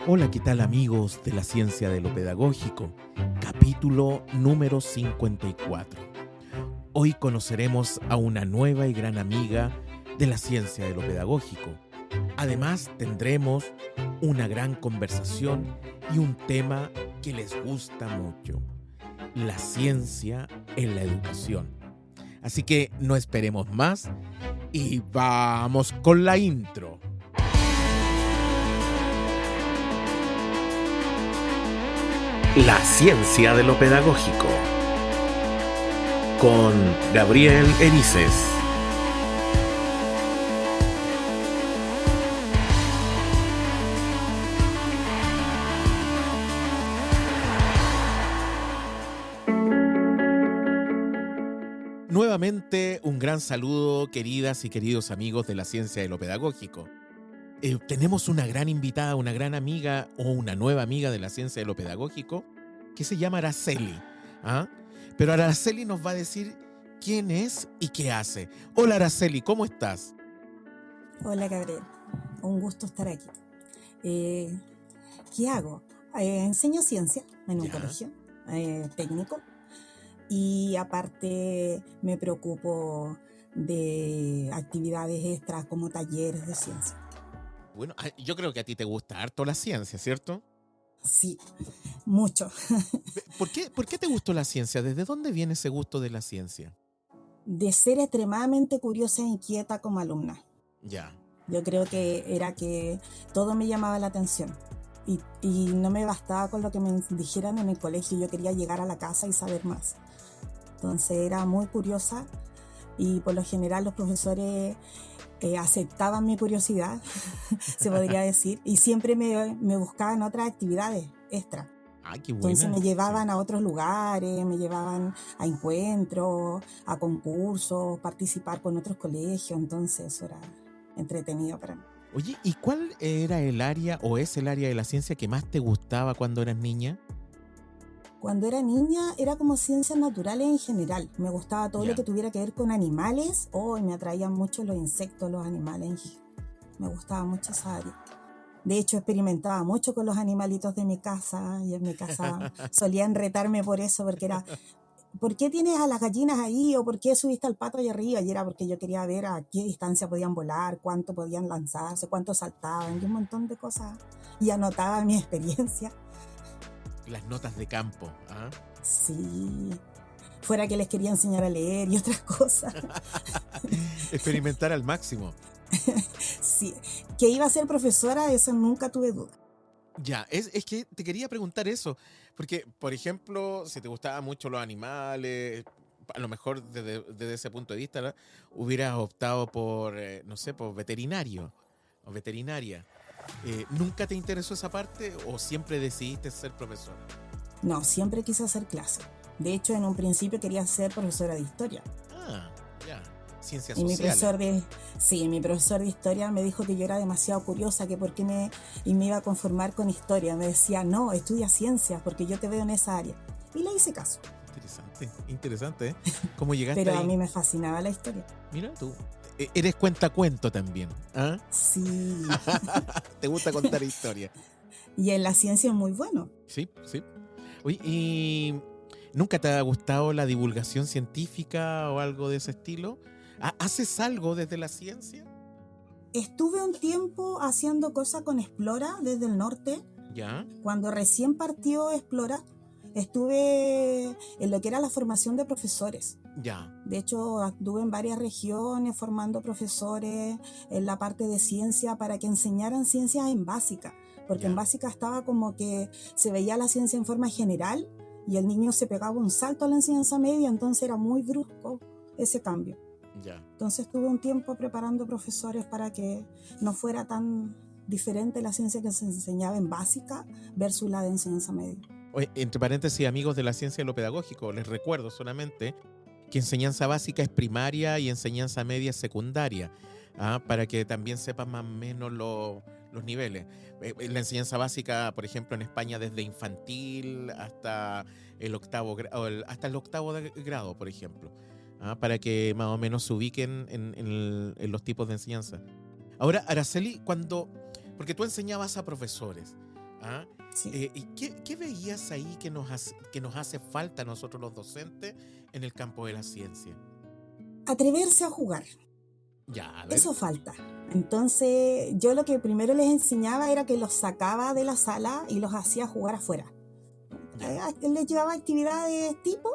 Hola, ¿qué tal amigos de la ciencia de lo pedagógico? Capítulo número 54. Hoy conoceremos a una nueva y gran amiga de la ciencia de lo pedagógico. Además, tendremos una gran conversación y un tema que les gusta mucho: la ciencia en la educación. Así que no esperemos más y vamos con la intro. La ciencia de lo pedagógico con Gabriel Erices. Nuevamente un gran saludo, queridas y queridos amigos de la ciencia de lo pedagógico. Tenemos una gran invitada, una gran amiga o una nueva amiga de la ciencia de lo pedagógico que se llama Araceli. ¿Ah? Pero Araceli nos va a decir quién es y qué hace. Hola Araceli, ¿cómo estás? Hola Gabriel, un gusto estar aquí. ¿Qué hago? Enseño ciencia en un colegio técnico y aparte me preocupo de actividades extras como talleres de ciencia. Bueno, yo creo que a ti te gusta harto la ciencia, ¿cierto? Sí, mucho. ¿Por qué te gustó la ciencia? ¿Desde dónde viene ese gusto de la ciencia? De ser extremadamente curiosa e inquieta como alumna. Ya. Yo creo que era que todo me llamaba la atención. Y no me bastaba con lo que me dijeran en el colegio, yo quería llegar a la casa y saber más. Entonces era muy curiosa y por lo general los profesores aceptaban mi curiosidad, se podría decir, y siempre me buscaban otras actividades extra. Ay, qué Entonces buena. me llevaban a otros lugares, me llevaban a encuentros, a concursos, participar con otros colegios, entonces eso era entretenido para mí. Oye, ¿y cuál era el área o es el área de la ciencia que más te gustaba cuando eras niña? Cuando era niña era como ciencias naturales en general. Me gustaba todo Ya. lo que tuviera que ver con animales. Y me atraían mucho los insectos, los animales. Me gustaba mucho esa área. De hecho, experimentaba mucho con los animalitos de mi casa y en mi casa solían retarme por eso, porque era, ¿por qué tienes a las gallinas ahí? ¿O por qué subiste al pato ahí arriba? Y era porque yo quería ver a qué distancia podían volar, cuánto podían lanzarse, cuánto saltaban y un montón de cosas. Y anotaba mi experiencia. Las notas de campo. ¿Ah? Sí, fuera que les quería enseñar a leer y otras cosas. Experimentar al máximo. Sí, que iba a ser profesora, eso nunca tuve duda. Ya, es que te quería preguntar eso, porque, por ejemplo, si te gustaban mucho los animales, a lo mejor desde ese punto de vista, ¿no? Hubieras optado por, no sé, por veterinario o veterinaria. ¿Nunca te interesó esa parte o siempre decidiste ser profesora? No, siempre quise hacer clase. De hecho, en un principio quería ser profesora de historia. Ah, ya, ciencias Y sociales. mi profesor de historia me dijo que yo era demasiado curiosa, que por qué me iba a conformar con historia. Me decía, no, estudia ciencias, porque yo te veo en esa área. Y le hice caso. Interesante, ¿eh? ¿Cómo llegaste Pero a ahí? mí me fascinaba la historia. Mira tú, eres cuentacuento también, ¿ah? Sí, ¿Te gusta contar historias? y en la ciencia es muy bueno. Sí, sí. Oye, ¿y nunca te ha gustado la divulgación científica o algo de ese estilo? ¿Haces algo desde la ciencia? Estuve un tiempo haciendo cosas con Explora desde el norte. Ya. Cuando recién partió Explora, estuve en lo que era la formación de profesores. Ya. De hecho, estuve en varias regiones formando profesores en la parte de ciencia para que enseñaran ciencias en básica, porque Ya. en básica estaba como que se veía la ciencia en forma general y el niño se pegaba un salto a la enseñanza media, entonces era muy brusco ese cambio. Ya. Entonces estuve un tiempo preparando profesores para que no fuera tan diferente la ciencia que se enseñaba en básica versus la de enseñanza media. Oye, entre paréntesis, amigos de la ciencia de lo pedagógico, les recuerdo solamente que enseñanza básica es primaria y enseñanza media es secundaria, para que también sepan más o menos los niveles. La enseñanza básica, por ejemplo, en España desde infantil hasta el hasta el octavo grado, por ejemplo, para que más o menos se ubiquen en los tipos de enseñanza. Ahora, Araceli, porque tú enseñabas a profesores, ¿Ah? Sí. ¿Y qué veías ahí que nos hace falta a nosotros los docentes en el campo de la ciencia? Atreverse a jugar, Ya, a ver. eso falta. Entonces, yo lo que primero les enseñaba era que los sacaba de la sala y los hacía jugar afuera. Ya. Les llevaba actividades tipo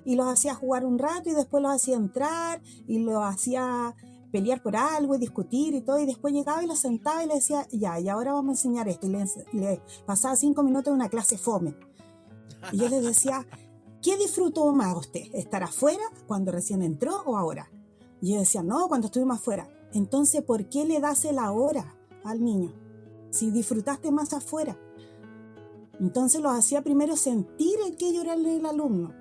y los hacía jugar un rato y después los hacía entrar y los hacía pelear por algo y discutir y todo, y después llegaba y los sentaba y les decía, ya, y ahora vamos a enseñar esto, y les pasaba 5 minutos de una clase fome. Y yo les decía, ¿qué disfrutó más usted? ¿Estar afuera cuando recién entró o ahora? Y yo decía, no, cuando estuvimos afuera. Entonces, ¿por qué le das el ahora al niño? Si disfrutaste más afuera. Entonces los hacía primero sentir el que yo era el alumno.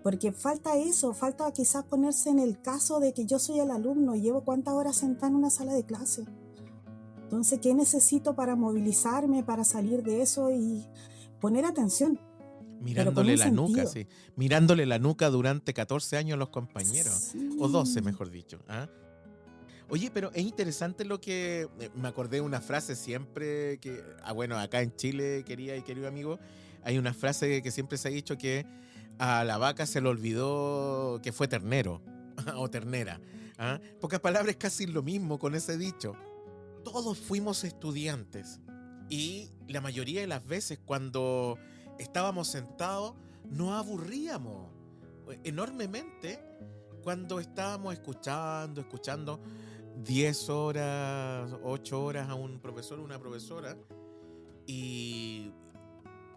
Porque falta eso, falta quizás ponerse en el caso de que yo soy el alumno y llevo cuántas horas sentada en una sala de clase. Entonces, ¿qué necesito para movilizarme, para salir de eso y poner atención? Pero con Mirándole un la nuca, sentido. sí. Mirándole la nuca durante 14 años a los compañeros. O 12, Sí. mejor dicho. ¿Ah? Oye, pero es interesante lo que... me acordé de una frase siempre que... bueno, acá en Chile, querida y querido amigo, hay una frase que siempre se ha dicho que a la vaca se le olvidó que fue ternero o ternera. ¿Ah? Pocas palabras, es casi lo mismo con ese dicho. Todos fuimos estudiantes y la mayoría de las veces cuando estábamos sentados nos aburríamos enormemente cuando estábamos escuchando 10 horas, 8 horas a un profesor o una profesora, y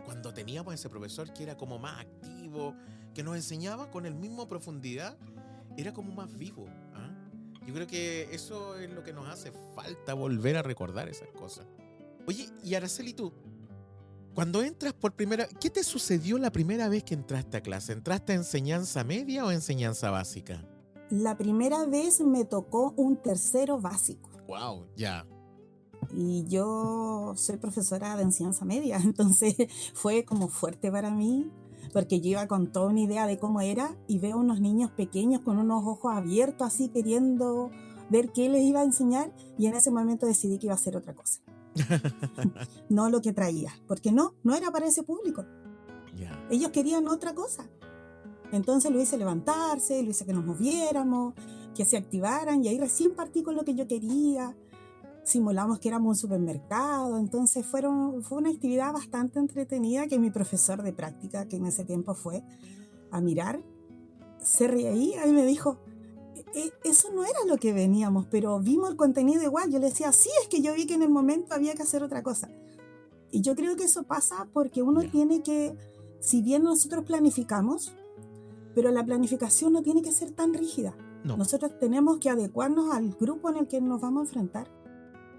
cuando teníamos a ese profesor que era como más activo, que nos enseñaba con el mismo profundidad, era como más vivo. ¿Ah? Yo creo que eso es lo que nos hace falta, volver a recordar esas cosas. Oye, y Araceli, tú, cuando entras por ¿qué te sucedió la primera vez que entraste a clase? ¿Entraste a enseñanza media o enseñanza básica? La primera vez me tocó un tercero básico. Wow, ya. Y yo soy profesora de enseñanza media, entonces fue como fuerte para mí, porque yo iba con toda una idea de cómo era y veo unos niños pequeños con unos ojos abiertos así queriendo ver qué les iba a enseñar, y en ese momento decidí que iba a hacer otra cosa, no lo que traía, porque no era para ese público. Ya. Ellos querían otra cosa. Entonces lo hice levantarse, lo hice que nos moviéramos, que se activaran, y ahí recién partí con lo que yo quería. Simulamos que éramos un supermercado, entonces fue una actividad bastante entretenida que mi profesor de práctica, que en ese tiempo fue a mirar, se reía y me dijo, eso no era lo que veníamos, pero vimos el contenido igual. Yo le decía, sí, es que yo vi que en el momento había que hacer otra cosa. Y yo creo que eso pasa porque uno Ya. tiene que, si bien nosotros planificamos, pero la planificación no tiene que ser tan rígida. No. Nosotros tenemos que adecuarnos al grupo en el que nos vamos a enfrentar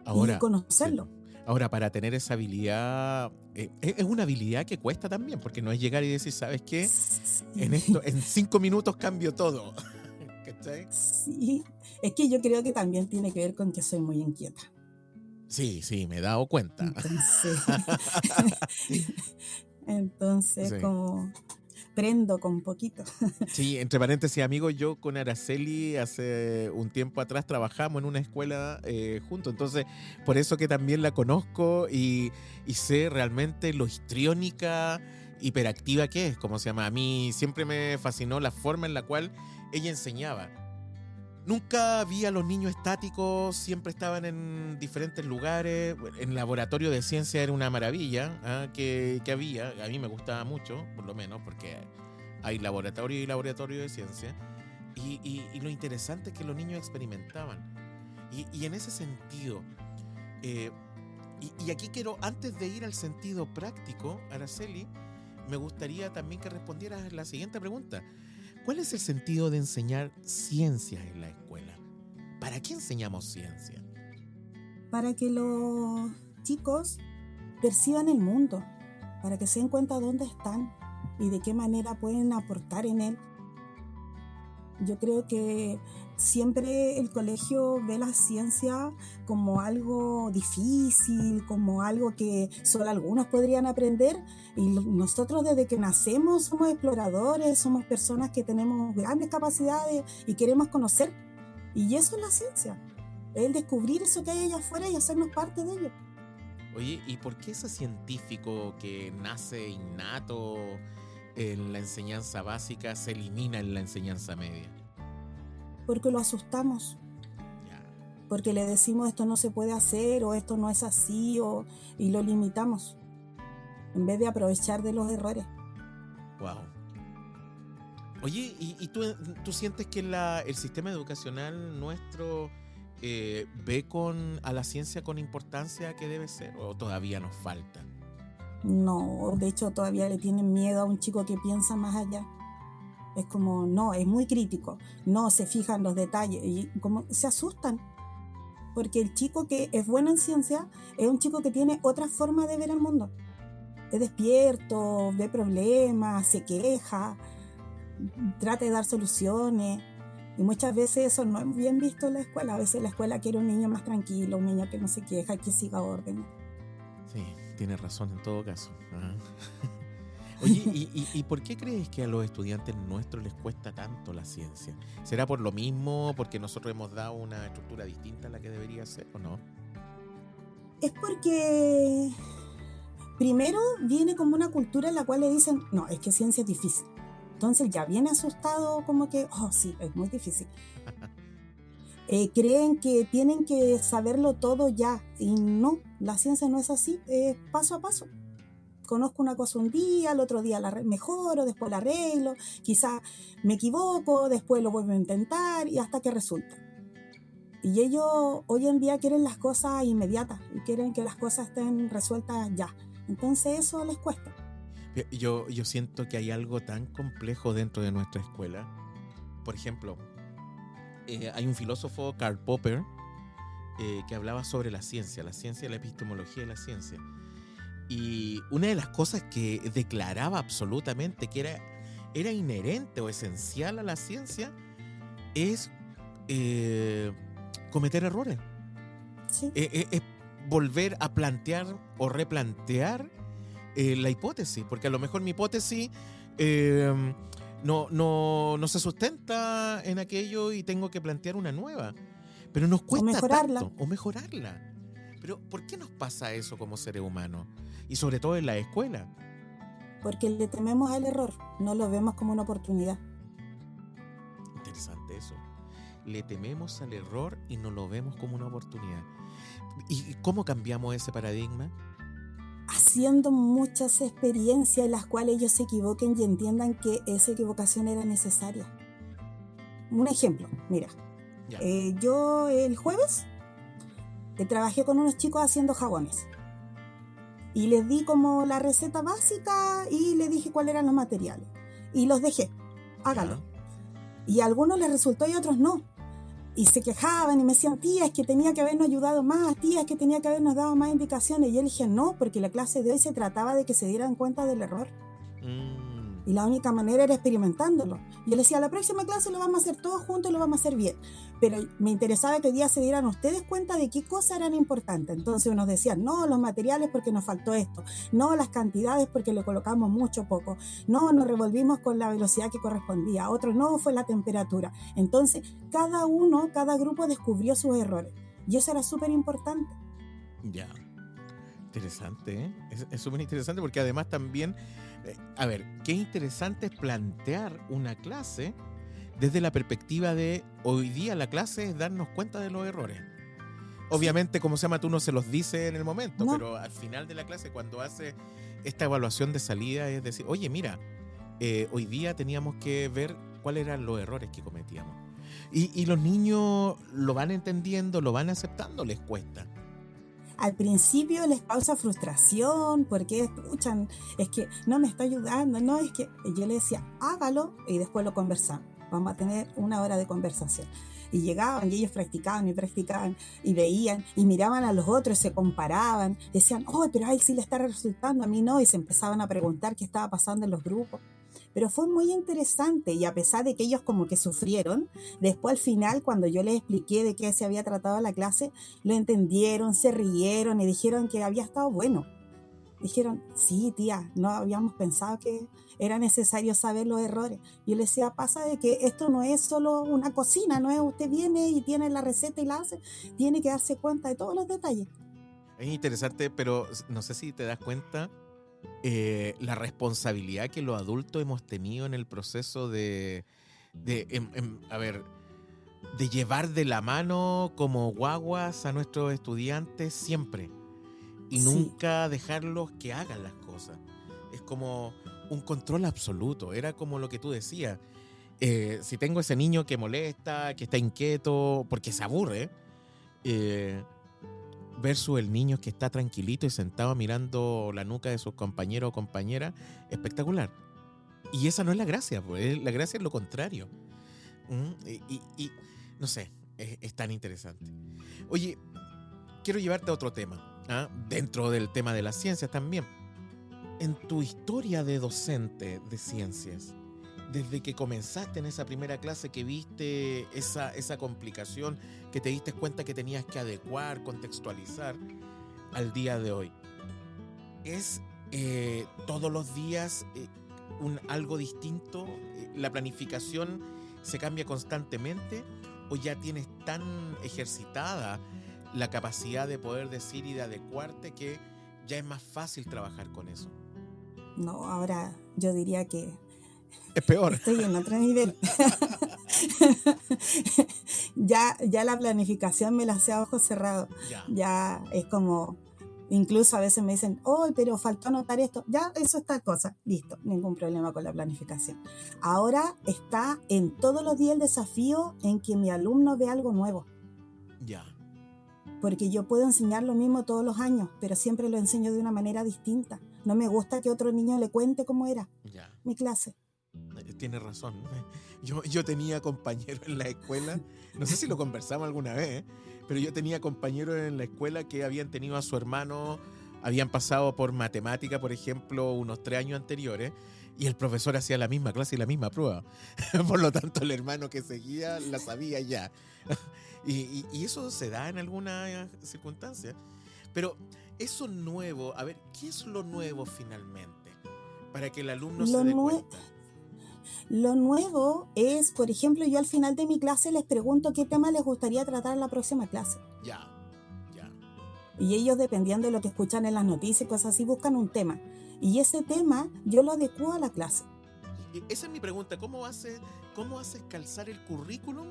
y Ahora, conocerlo. sí. Ahora, para tener esa habilidad, es una habilidad que cuesta también, porque no es llegar y decir, ¿sabes qué? Sí. En 5 minutos cambio todo. ¿Cachai? Sí, es que yo creo que también tiene que ver con que soy muy inquieta. Sí, me he dado cuenta. Entonces Sí. como prendo con poquito. Sí, entre paréntesis, amigo, yo con Araceli hace un tiempo atrás trabajamos en una escuela juntos, entonces por eso que también la conozco y sé realmente lo histriónica, hiperactiva que es, como se llama. A mí siempre me fascinó la forma en la cual ella enseñaba. Nunca vi a los niños estáticos, siempre estaban en diferentes lugares. En laboratorio de ciencia era una maravilla que había. A mí me gustaba mucho, por lo menos, porque hay laboratorio y laboratorio de ciencia. Y lo interesante es que los niños experimentaban. Y en ese sentido, y aquí quiero, antes de ir al sentido práctico, Araceli, me gustaría también que respondieras la siguiente pregunta. ¿Cuál es el sentido de enseñar ciencias en la escuela? ¿Para qué enseñamos ciencia? Para que los chicos perciban el mundo, para que se den cuenta dónde están y de qué manera pueden aportar en él. Yo creo que siempre el colegio ve la ciencia como algo difícil, como algo que solo algunos podrían aprender, y nosotros desde que nacemos somos exploradores, somos personas que tenemos grandes capacidades y queremos conocer, y eso es la ciencia, el descubrir eso que hay allá afuera y hacernos parte de ello. Oye, ¿y por qué ese científico que nace innato en la enseñanza básica se elimina en la enseñanza media? Porque lo asustamos, Ya, porque le decimos esto no se puede hacer o esto no es así y lo limitamos en vez de aprovechar de los errores. wow. Oye, ¿y tú sientes que el sistema educacional nuestro ve a la ciencia con importancia que debe ser o todavía nos falta? No, de hecho todavía le tienen miedo a un chico que piensa más allá. Es como, no, es muy crítico, no se fijan los detalles y como se asustan. Porque el chico que es bueno en ciencia es un chico que tiene otra forma de ver el mundo. Es despierto, ve problemas, se queja, trata de dar soluciones. Y muchas veces eso no es bien visto en la escuela. A veces la escuela quiere un niño más tranquilo, un niño que no se queja, que siga órdenes. Sí, tienes razón en todo caso. Ajá. Oye, ¿y por qué crees que a los estudiantes nuestros les cuesta tanto la ciencia? ¿Será por lo mismo, porque nosotros hemos dado una estructura distinta a la que debería ser o no? Es porque primero viene como una cultura en la cual le dicen, no, es que ciencia es difícil. Entonces ya viene asustado como que, oh sí, es muy difícil. Creen que tienen que saberlo todo ya y no, la ciencia no es así, es paso a paso. Conozco una cosa un día, el otro día la mejoro, después la arreglo, quizá me equivoco, después lo vuelvo a intentar y hasta que resulta. Y ellos hoy en día quieren las cosas inmediatas y quieren que las cosas estén resueltas ya. Entonces eso les cuesta. Yo siento que hay algo tan complejo dentro de nuestra escuela. Por ejemplo, hay un filósofo, Karl Popper, que hablaba sobre la ciencia y la epistemología de la ciencia. Y una de las cosas que declaraba absolutamente que era inherente o esencial a la ciencia es cometer errores. Sí. Es volver a plantear o replantear la hipótesis, porque a lo mejor mi hipótesis no se sustenta en aquello y tengo que plantear una nueva. Pero nos O cuesta mejorarla. tanto, o mejorarla. Pero ¿por qué nos pasa eso como seres humanos? Y sobre todo en la escuela. Porque le tememos al error, no lo vemos como una oportunidad. Interesante eso. Le tememos al error y no lo vemos como una oportunidad. ¿Y cómo cambiamos ese paradigma? Haciendo muchas experiencias en las cuales ellos se equivoquen y entiendan que esa equivocación era necesaria. Un ejemplo, mira, Ya. yo el jueves trabajé con unos chicos haciendo jabones y les di como la receta básica y les dije cuáles eran los materiales y los dejé, hágalo. Ya. Y a algunos les resultó y a otros no. Y se quejaban y me decían, tía, es que tenía que habernos ayudado más, tía, es que tenía que habernos dado más indicaciones. Y yo le dije, no, porque la clase de hoy se trataba de que se dieran cuenta del error. Y la única manera era experimentándolo. Y yo le decía, la próxima clase lo vamos a hacer todos juntos y lo vamos a hacer bien. Pero me interesaba que hoy día se dieran ustedes cuenta de qué cosas eran importantes. Entonces unos decían, no, los materiales porque nos faltó esto. No, las cantidades porque le colocamos mucho poco. No, nos revolvimos con la velocidad que correspondía. Otros no, fue la temperatura. Entonces cada grupo descubrió sus errores. Y eso era súper importante. Ya. Interesante, ¿eh? Es súper interesante porque además también, a ver, qué interesante es plantear una clase desde la perspectiva de hoy día la clase es darnos cuenta de los errores. Obviamente, como se llama, tú no se los dices en el momento, No. pero al final de la clase, cuando hace esta evaluación de salida, es decir, oye, mira, hoy día teníamos que ver cuáles eran los errores que cometíamos. Y los niños lo van entendiendo, lo van aceptando, les cuesta. Al principio les causa frustración porque escuchan, es que no me está ayudando, no, es que yo le decía, hágalo y después lo conversamos. Vamos a tener 1 hora de conversación. Y llegaban y ellos practicaban y veían y miraban a los otros, se comparaban, decían, oh, pero a él sí le está resultando, a mí no, y se empezaban a preguntar qué estaba pasando en los grupos. Pero fue muy interesante y a pesar de que ellos como que sufrieron, después al final cuando yo les expliqué de qué se había tratado la clase, lo entendieron, se rieron y dijeron que había estado bueno. Dijeron, sí, tía, no habíamos pensado que era necesario saber los errores. Yo les decía, pasa de que esto no es solo una cocina, no es usted viene y tiene la receta y la hace, tiene que darse cuenta de todos los detalles. Es interesante, pero no sé si te das cuenta la responsabilidad que los adultos hemos tenido en el proceso a ver, de llevar de la mano como guaguas a nuestros estudiantes siempre y Sí, nunca dejarlos que hagan las cosas. Es como un control absoluto, era como lo que tú decías. Si tengo ese niño que molesta, que está inquieto, porque se aburre, eh, versus el niño que está tranquilito y sentado mirando la nuca de sus compañeros o compañeras, espectacular. Y esa no es la gracia, pues, la gracia es lo contrario. Y no sé, es tan interesante. Oye, quiero llevarte a otro tema, ¿ah? Dentro del tema de las ciencias también. En tu historia de docente de ciencias, desde que comenzaste en esa primera clase que viste esa complicación, que te diste cuenta que tenías que adecuar, contextualizar al día de hoy, ¿es todos los días algo distinto? ¿La planificación se cambia constantemente? ¿O ya tienes tan ejercitada la capacidad de poder decir y de adecuarte que ya es más fácil trabajar con eso? no, ahora yo diría que Es peor. estoy en otro nivel. Ya la planificación me la sé a ojos cerrados. Ya, Ya es como, incluso a veces me dicen, oh, pero faltó anotar esto. Ya, eso está cosa. Listo, ningún problema con la planificación. Ahora está en todos los días el desafío en que mi alumno vea algo nuevo. ya, Porque yo puedo enseñar lo mismo todos los años, pero siempre lo enseño de una manera distinta. No me gusta que otro niño le cuente cómo era ya. mi clase. Tienes razón. Yo tenía compañeros en la escuela, no sé si lo conversamos alguna vez, pero yo tenía compañeros en la escuela que habían tenido a su hermano, habían pasado por matemática, por ejemplo, unos 3 años anteriores, y el profesor hacía la misma clase y la misma prueba. Por lo tanto, el hermano que seguía la sabía ya. Y eso se da en alguna circunstancia. Pero eso nuevo, a ver, ¿qué es lo nuevo finalmente? Para que el alumno se Lo, dé nue- cuenta. lo nuevo es, por ejemplo, yo al final de mi clase les pregunto qué tema les gustaría tratar en la próxima clase. Ya, ya. Y ellos, dependiendo de lo que escuchan en las noticias y cosas así, buscan un tema. Y ese tema yo lo adecuo a la clase. Esa es mi pregunta. ¿Cómo haces calzar el currículum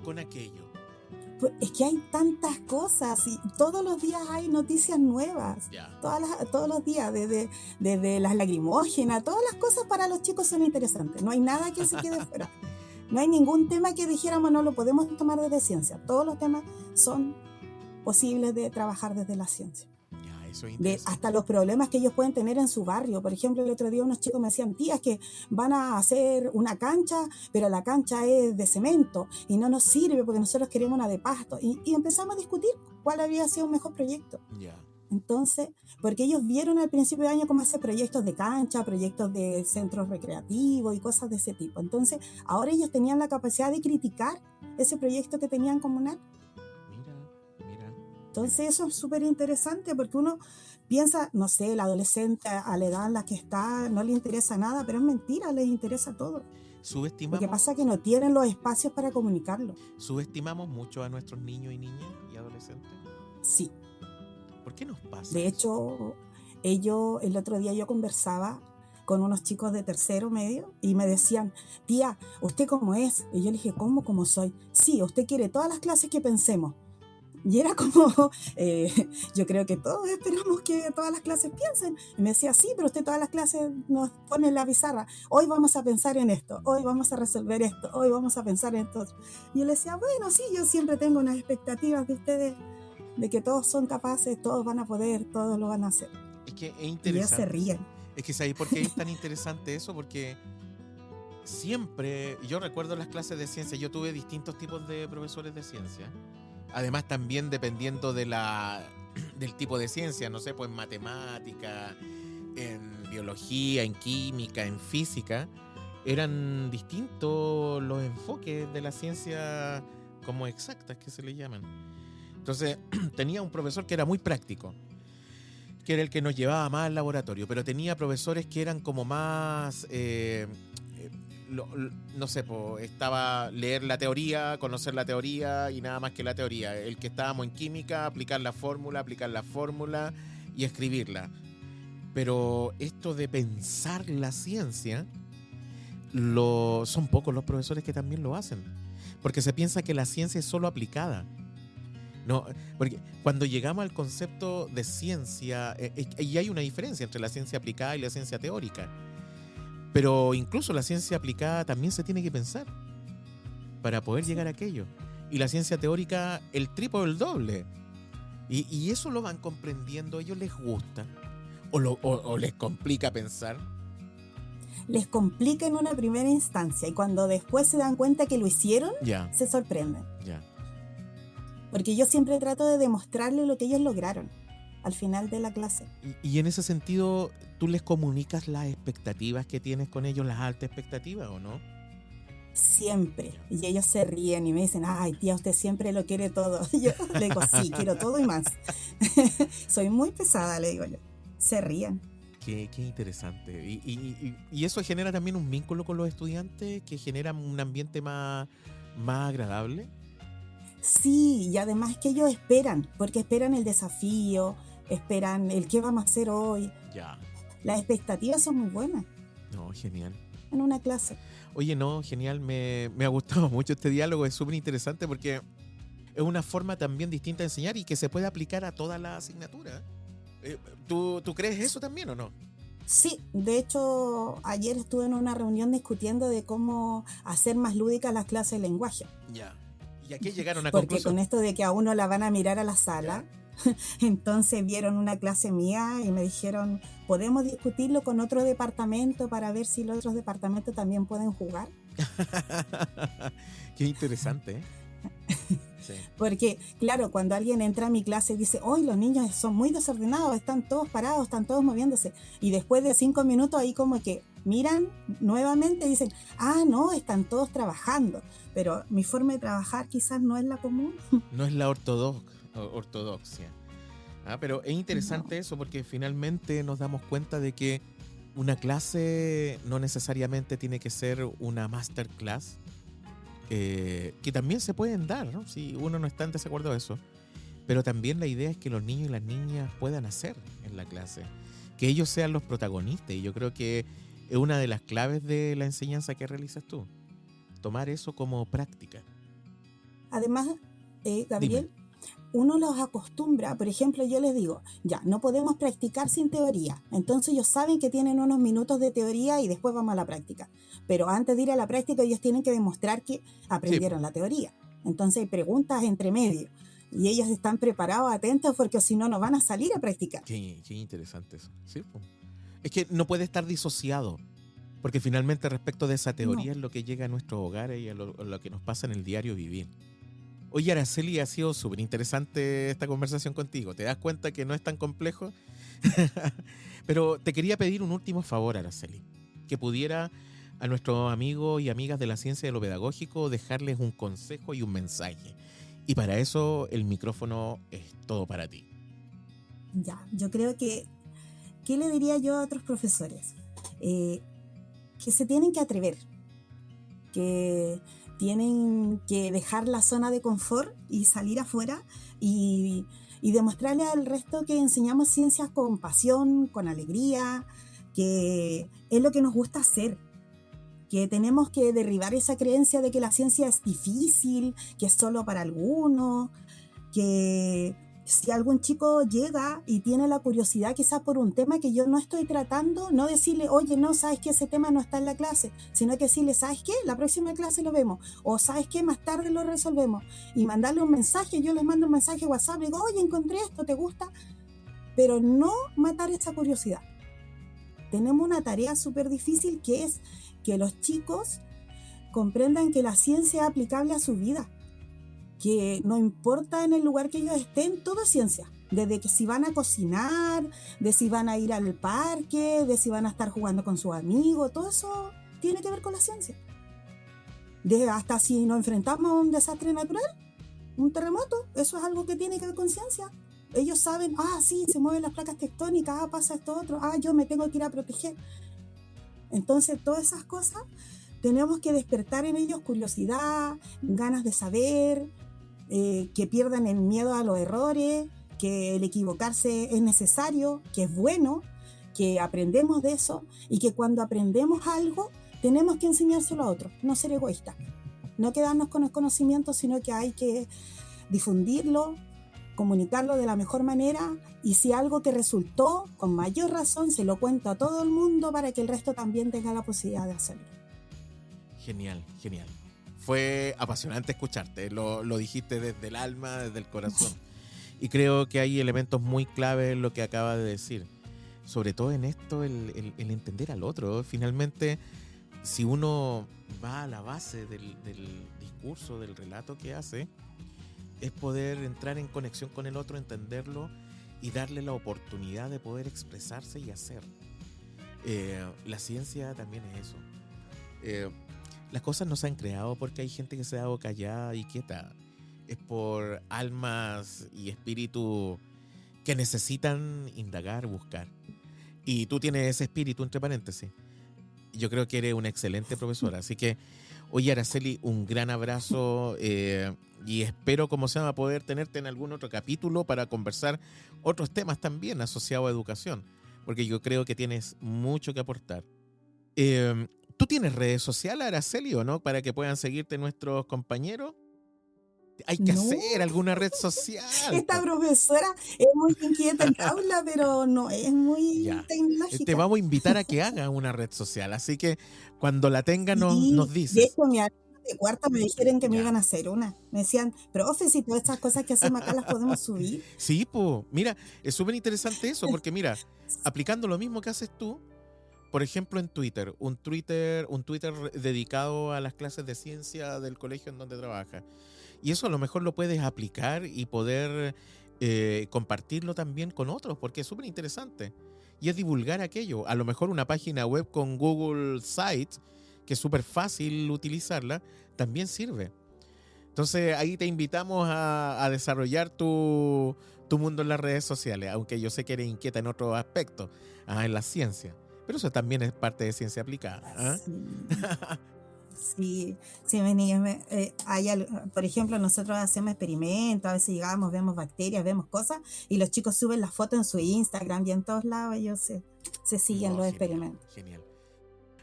con aquello? Pues es que hay tantas cosas y todos los días hay noticias nuevas. Ya, Todos los días, desde las lacrimógenas, todas las cosas para los chicos son interesantes. No hay nada que se quede fuera. No hay ningún tema que dijéramos no lo podemos tomar desde ciencia. Todos los temas son posibles de trabajar desde la ciencia. ya, eso es interesante. Hasta los problemas que ellos pueden tener en su barrio. Por ejemplo, el otro día unos chicos me decían, tías, que van a hacer una cancha, pero la cancha es de cemento y no nos sirve porque nosotros queremos una de pasto. Y empezamos a discutir cuál habría sido un mejor proyecto. Ya, Entonces, porque ellos vieron al principio de año cómo hacer proyectos de cancha, proyectos de centros recreativos y cosas de ese tipo. Entonces, ahora ellos tenían la capacidad de criticar ese proyecto que tenían comunal. mira. Entonces eso es súper interesante porque uno piensa, no sé, el adolescente a la edad en la que está no le interesa nada, pero es mentira, les interesa todo. Lo que Subestimamos, pasa es que no tienen los espacios para comunicarlo. subestimamos mucho a nuestros niños y niñas y adolescentes. Sí, ¿Por qué nos pasa de eso? hecho, el otro día yo conversaba con unos chicos de tercero medio y me decían, tía, ¿usted cómo es? Y yo le dije, ¿cómo soy? Sí, usted quiere todas las clases que pensemos. Y era como, yo creo que todos esperamos que todas las clases piensen. Y me decía, sí, pero usted todas las clases nos pone en la pizarra. Hoy vamos a pensar en esto, hoy vamos a resolver esto, hoy vamos a pensar en esto. Y yo le decía, bueno, sí, yo siempre tengo unas expectativas de ustedes, de que todos son capaces, todos van a poder, todos lo van a hacer. Es que es Y ellos se interesante. ríen. Es que ¿sabes por qué es tan interesante eso? Porque siempre, yo recuerdo las clases de ciencia, yo tuve distintos tipos de profesores de ciencia. Además también dependiendo del tipo de ciencia, no sé, pues en matemática, en biología, en química, en física, eran distintos los enfoques de la ciencia como exactas que se le llaman. Entonces tenía un profesor que era muy práctico, que era el que nos llevaba más al laboratorio, pero tenía profesores que eran como más no sé, estaba leer la teoría, conocer la teoría y nada más que la teoría. El que estábamos en química, aplicar la fórmula y escribirla. Pero esto de pensar la ciencia, son pocos los profesores que también lo hacen. Porque se piensa que la ciencia es solo aplicada. No, porque cuando llegamos al concepto de ciencia, y hay una diferencia entre la ciencia aplicada y la ciencia teórica. Pero incluso la ciencia aplicada también se tiene que pensar para poder llegar a aquello. Y la ciencia teórica, el triple o el doble. Y eso lo van comprendiendo, ¿a ellos les gusta? ¿O les complica pensar? Les complica en una primera instancia y cuando después se dan cuenta que lo hicieron, Ya, se sorprenden. ya. Porque yo siempre trato de demostrarles lo que ellos lograron al final de la clase. Y en ese sentido, ¿tú les comunicas las expectativas que tienes con ellos, las altas expectativas o no? Siempre. Y ellos se ríen y me dicen, ay tía, usted siempre lo quiere todo. Y yo le digo, sí, quiero todo y más. Soy muy pesada, le digo yo. Se ríen. Qué interesante. Y eso genera también un vínculo con los estudiantes que genera un ambiente más agradable. Sí, y además que ellos esperan, porque esperan el desafío, esperan el qué vamos a hacer hoy. Ya. Las expectativas son muy buenas No, genial. en una clase. Oye, no, genial. Me ha gustado mucho este diálogo. Es súper interesante porque es una forma también distinta de enseñar y que se puede aplicar a todas las asignaturas. ¿Tú crees eso también o no? Sí, de hecho, ayer estuve en una reunión discutiendo de cómo hacer más lúdicas las clases de lenguaje. Ya. ¿Y a qué llegaron a Porque conclusión? con esto de que a uno la van a mirar a la sala, entonces vieron una clase mía y me dijeron, ¿podemos discutirlo con otro departamento para ver si los otros departamentos también pueden jugar? Qué interesante, ¿eh? Sí. Porque, claro, cuando alguien entra a mi clase y dice, hoy los niños son muy desordenados, están todos parados, están todos moviéndose. Y después de 5 minutos ahí como que miran nuevamente y dicen, no, están todos trabajando. Pero mi forma de trabajar quizás no es la común. No es la ortodoxia. Pero es interesante eso porque finalmente nos damos cuenta de que una clase no necesariamente tiene que ser una masterclass, que también se pueden dar, ¿no? Si uno no está en desacuerdo de eso. Pero también la idea es que los niños y las niñas puedan hacer en la clase, que ellos sean los protagonistas. Y yo creo que es una de las claves de la enseñanza que realizas tú, tomar eso como práctica. Además, Gabriel, uno los acostumbra, por ejemplo, yo les digo, ya, no podemos practicar sin teoría. Entonces ellos saben que tienen unos minutos de teoría y después vamos a la práctica. Pero antes de ir a la práctica ellos tienen que demostrar que aprendieron la teoría. Entonces hay preguntas entre medio y ellos están preparados, atentos, porque si no, no van a salir a practicar. Qué interesante eso. Sí, pues. Es que no puede estar disociado, porque finalmente respecto de esa teoría es lo que llega a nuestros hogares y a lo que nos pasa en el diario vivir. Oye, Araceli, ha sido súper interesante esta conversación contigo. ¿Te das cuenta que no es tan complejo? Pero te quería pedir un último favor, Araceli. Que pudiera a nuestros amigos y amigas de la ciencia de lo pedagógico dejarles un consejo y un mensaje. Y para eso el micrófono es todo para ti. Ya, yo creo que, ¿qué le diría yo a otros profesores? Que se tienen que atrever, que tienen que dejar la zona de confort y salir afuera y demostrarle al resto que enseñamos ciencias con pasión, con alegría, que es lo que nos gusta hacer, que tenemos que derribar esa creencia de que la ciencia es difícil, que es solo para algunos, que si algún chico llega y tiene la curiosidad quizás por un tema que yo no estoy tratando, no decirle, oye, no, sabes que ese tema no está en la clase, sino que decirle, ¿sabes qué? La próxima clase lo vemos, o ¿sabes qué? Más tarde lo resolvemos, y mandarle un mensaje. Yo les mando un mensaje a WhatsApp, digo, oye, encontré esto, ¿te gusta? Pero no matar esa curiosidad. Tenemos una tarea súper difícil, que es que los chicos comprendan que la ciencia es aplicable a su vida, que no importa en el lugar que ellos estén, todo es ciencia. Desde que si van a cocinar, de si van a ir al parque, de si van a estar jugando con sus amigos, todo eso tiene que ver con la ciencia. Hasta si nos enfrentamos a un desastre natural, un terremoto, eso es algo que tiene que ver con ciencia. Ellos saben, sí, se mueven las placas tectónicas, pasa esto otro, yo me tengo que ir a proteger. Entonces, todas esas cosas tenemos que despertar en ellos curiosidad, ganas de saber, que pierdan el miedo a los errores, que el equivocarse es necesario, que es bueno, que aprendemos de eso y que cuando aprendemos algo tenemos que enseñárselo a otros, no ser egoístas, no quedarnos con el conocimiento, sino que hay que difundirlo, comunicarlo de la mejor manera, y si algo que resultó, con mayor razón se lo cuento a todo el mundo para que el resto también tenga la posibilidad de hacerlo. Genial, genial. Fue apasionante escucharte, lo dijiste desde el alma, desde el corazón. Y creo que hay elementos muy claves en lo que acaba de decir. Sobre todo en esto, el entender al otro. Finalmente, si uno va a la base del discurso, del relato que hace, es poder entrar en conexión con el otro, entenderlo y darle la oportunidad de poder expresarse y hacer. La ciencia también es eso. Las cosas no se han creado porque hay gente que se ha dado callada y quieta. Es por almas y espíritus que necesitan indagar, buscar. Y tú tienes ese espíritu, entre paréntesis. Yo creo que eres una excelente profesora. Así que, oye, Araceli, un gran abrazo y espero, como se llama, poder tenerte en algún otro capítulo para conversar otros temas también asociados a educación, porque yo creo que tienes mucho que aportar. ¿Tú tienes redes sociales, Araceli, o no? Para que puedan seguirte nuestros compañeros. Hay que hacer alguna red social. Esta profesora es muy inquieta en aula, pero no es muy tecnológica. Te vamos a invitar a que hagas una red social, así que cuando la tengas nos dices. De hecho, mi alumna de cuarta me dijeron que me iban a hacer una. Me decían, profe, si todas estas cosas que hacemos acá las podemos subir. Sí, pues, mira, es súper interesante eso, porque mira, aplicando lo mismo que haces tú, por ejemplo, en Twitter, un Twitter dedicado a las clases de ciencia del colegio en donde trabajas. Y eso a lo mejor lo puedes aplicar y poder compartirlo también con otros, porque es súper interesante. Y es divulgar aquello. A lo mejor una página web con Google Sites, que es súper fácil utilizarla, también sirve. Entonces ahí te invitamos a desarrollar tu mundo en las redes sociales, aunque yo sé que eres inquieta en otros aspectos, en la ciencia. Pero eso también es parte de ciencia aplicada. Sí, por ejemplo, nosotros hacemos experimentos, a veces llegamos, vemos bacterias, vemos cosas, y los chicos suben las fotos en su Instagram y en todos lados ellos se siguen los experimentos. Genial.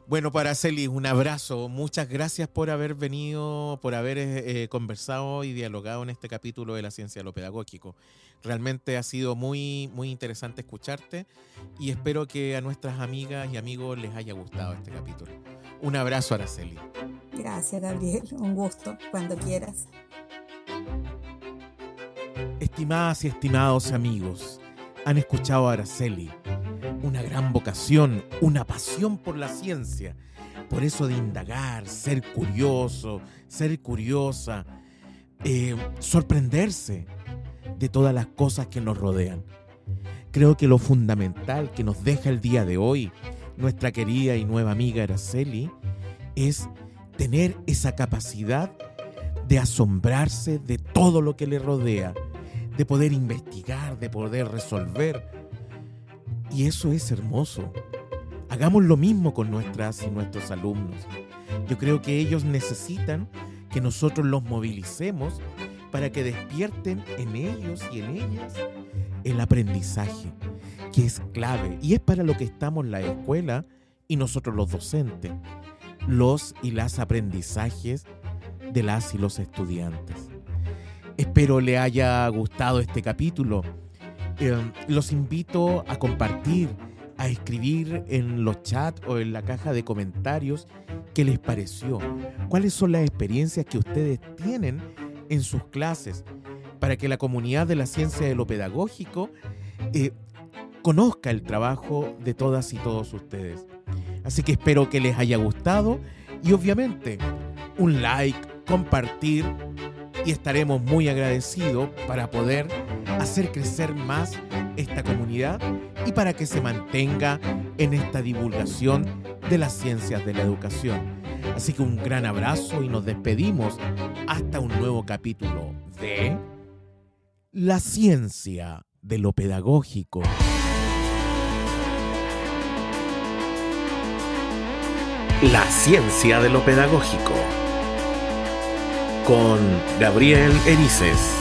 Bueno, para Araceli, un abrazo. Muchas gracias por haber venido, por haber conversado y dialogado en este capítulo de la ciencia de lo pedagógico. Realmente ha sido muy, muy interesante escucharte y espero que a nuestras amigas y amigos les haya gustado este capítulo. Un abrazo, Araceli. Gracias, Gabriel. Un gusto, cuando quieras. Estimadas y estimados amigos, han escuchado a Araceli. Una gran vocación, una pasión por la ciencia, por eso de indagar, ser curioso, ser curiosa, sorprenderse de todas las cosas que nos rodean. Creo que lo fundamental que nos deja el día de hoy nuestra querida y nueva amiga Araceli es tener esa capacidad de asombrarse de todo lo que le rodea, de poder investigar, de poder resolver. Y eso es hermoso. Hagamos lo mismo con nuestras y nuestros alumnos. Yo creo que ellos necesitan que nosotros los movilicemos para que despierten en ellos y en ellas el aprendizaje, que es clave. Y es para lo que estamos la escuela y nosotros los docentes, los y las aprendizajes de las y los estudiantes. Espero le haya gustado este capítulo. Los invito a compartir, a escribir en los chats o en la caja de comentarios qué les pareció, cuáles son las experiencias que ustedes tienen en sus clases, para que la comunidad de la ciencia de lo pedagógico conozca el trabajo de todas y todos ustedes. Así que espero que les haya gustado y obviamente un like, compartir, y estaremos muy agradecidos para poder hacer crecer más esta comunidad y para que se mantenga en esta divulgación de las ciencias de la educación. Así que un gran abrazo y nos despedimos hasta un nuevo capítulo de La ciencia de lo pedagógico. La ciencia de lo pedagógico con Gabriel Erices.